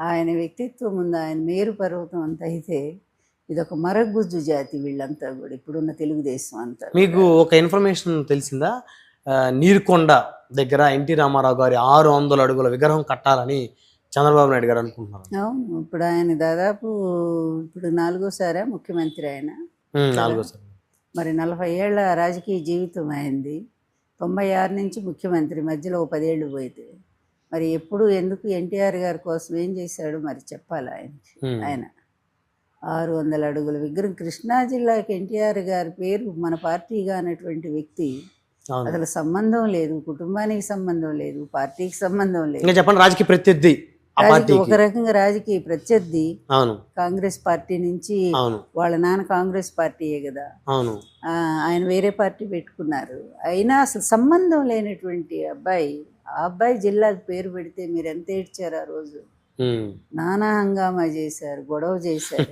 ఆయన వ్యక్తిత్వం ఉంది. ఆయన మేరు పర్వతం అంత అయితే ఇదొక మరగుజ్జు జాతి వీళ్ళంతా కూడా ఇప్పుడున్న తెలుగుదేశం అంతా. మీకు ఒక ఇన్ఫర్మేషన్ తెలిసిందా? నీరుకొండ దగ్గర ఎన్టీ రామారావు గారి 600 అడుగుల విగ్రహం కట్టాలని చంద్రబాబు నాయుడు గారు అనుకుంటున్నారు. అవును, ఇప్పుడు ఆయన దాదాపు ఇప్పుడు 4వ సారి ముఖ్యమంత్రి ఆయన. 4వ సారి. మరి 40 ఏళ్ల రాజకీయ జీవితం అయింది. 96 నుంచి ముఖ్యమంత్రి, మధ్యలో 10 ఏళ్ళు పోయితే మరి ఎప్పుడు ఎందుకు ఎన్టీఆర్ గారి కోసం ఏం చేశాడు మరి చెప్పాలి ఆయనకి. ఆయన 600 అడుగుల విగ్రహం, కృష్ణా జిల్లాకి ఎన్టీఆర్ గారి పేరు మన పార్టీగా అన్నటువంటి వ్యక్తి అసలు సంబంధం లేదు, కుటుంబానికి సంబంధం లేదు, పార్టీకి సంబంధం లేదు. చెప్పండి, రాజకీయ ప్రత్యర్థి, ఒక రకంగా రాజకీయ ప్రత్యర్థి. అవును, కాంగ్రెస్ పార్టీ నుంచి. అవును, వాళ్ళ నాన్న కాంగ్రెస్ పార్టీయే కదా. అవును, ఆయన వేరే పార్టీ పెట్టుకున్నారు. అయినా అసలు సంబంధం లేనటువంటి అబ్బాయి, ఆ అబ్బాయి జిల్లాకు పేరు పెడితే మీరు ఎంత ఏడ్చారు ఆ రోజు. నానా హంగామా చేశారు, గొడవ చేశారు.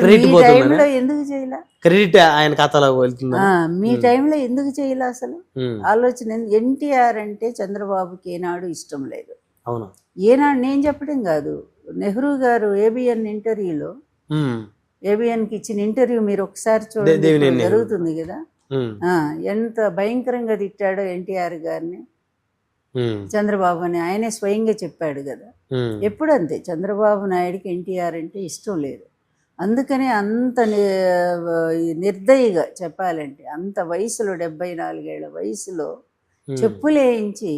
మీ టైంలో ఎందుకు చేయలే? క్రెడిట్ ఆయన ఖాతాలో వెళ్తుంది. మీ టైంలో ఎందుకు చేయలే అసలు? ఆలోచన. ఎన్టీఆర్ అంటే చంద్రబాబుకి ఏనాడు ఇష్టం లేదు. అవును, ఏనాడు నేను చెప్పడం కాదు, నెహ్రూ గారు ఏబిఎన్ ఇంటర్వ్యూలో, ఏబిఎన్కి ఇచ్చిన ఇంటర్వ్యూ మీరు ఒకసారి చూడండి, జరుగుతుంది కదా. ఎంత భయంకరంగా తిట్టాడో ఎన్టీఆర్ గారిని, చంద్రబాబుని ఆయనే స్వయంగా చెప్పాడు కదా. ఎప్పుడంతే చంద్రబాబు నాయుడికి ఎన్టీఆర్ అంటే ఇష్టం లేదు. అందుకనే అంత నిర్దయగా చెప్పాలంటే, అంత వయసులో 74 ఏళ్ల వయసులో చెప్పులేయించి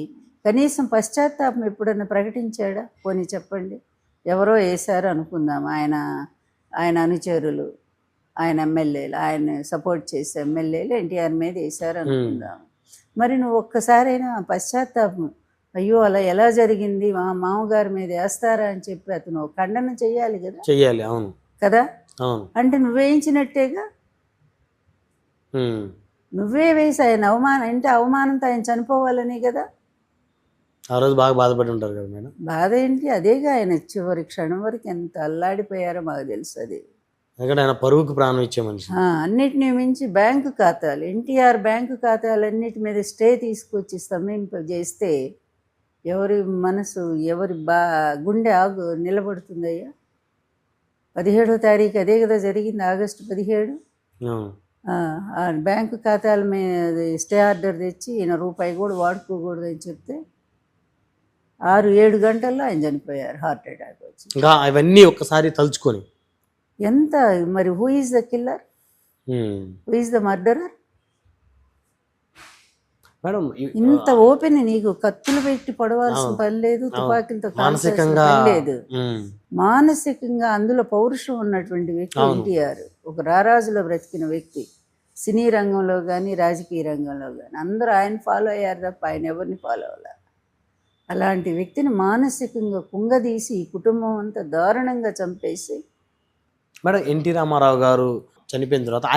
కనీసం పశ్చాత్తాపం ఎప్పుడన్నా ప్రకటించాడా? పోనీ చెప్పండి. ఎవరో వేశారు అనుకుందాం, ఆయన అనుచరులు, ఆయన ఎమ్మెల్యేలు, ఆయన సపోర్ట్ చేసే ఎమ్మెల్యేలు ఎన్టీఆర్ మీద వేశారు అనుకుందాం. మరి నువ్వు ఒక్కసారైనా పశ్చాత్తాపం, అయ్యో అలా ఎలా జరిగింది, మా మామగారి మీద వేస్తారా అని చెప్పి అతను ఖండన చెయ్యాలి కదా. చెయ్యాలి. అవును కదా. అంటే నువ్వేయించినట్టేగా. నువ్వే వేసి ఆయన అవమానం, అంటే అవమానంతో ఆయన చనిపోవాలని కదా. ఆ రోజు బాగా బాధపడి ఉంటారు కదా మేడం. బాధ ఏంటి, అదేగా ఆయన చివరి క్షణం వరకు ఎంత అల్లాడిపోయారో మాకు తెలుసు. అది ఆయన పరువుకు ప్రాణం ఇచ్చే మనిషి. అన్నిటినీ మించి బ్యాంకు ఖాతాలు, ఎన్టీఆర్ బ్యాంకు ఖాతాలన్నిటి మీద స్టే తీసుకొచ్చి స్తంభింపజేస్తే ఎవరి మనసు, ఎవరి గుండె నిలబడుతుందయ్యా? 17వ తారీఖు అదే కదా జరిగింది, ఆగస్టు 17. బ్యాంకు ఖాతాల మీద స్టే ఆర్డర్ తెచ్చి ఈయన రూపాయి కూడా వాడుకోకూడదు అని చెప్తే 6-7 గంటల్లో ఆయన చనిపోయారు, హార్ట్ అటాక్ వచ్చి. అవన్నీ ఒక్కసారి తలుచుకొని ఎంత మరి, who is the killer, who is the murderer? Madam ఇంత ఓపెన్, నీకు కత్తులు పెట్టి పడవలసిన పని లేదు, తుపాకీలతో కాల్చాల్సిన పని లేదు. మానసికంగా అందులో పౌరుషం ఉన్నటువంటి వ్యక్తి ఎన్టీఆర్. ఒక రారాజులో బ్రతికిన వ్యక్తి, సినీ రంగంలో కానీ రాజకీయ రంగంలో కానీ అందరూ ఆయన ఫాలో అయ్యారు తప్ప ఆయన ఎవరిని ఫాలో అవ్వాలి. అలాంటి వ్యక్తిని మానసికంగా కుంగదీసి ఈ కుటుంబం అంతా దారుణంగా చంపేసి. మేడం, ఎన్టీ రామారావు గారు చనిపోయిన తర్వాత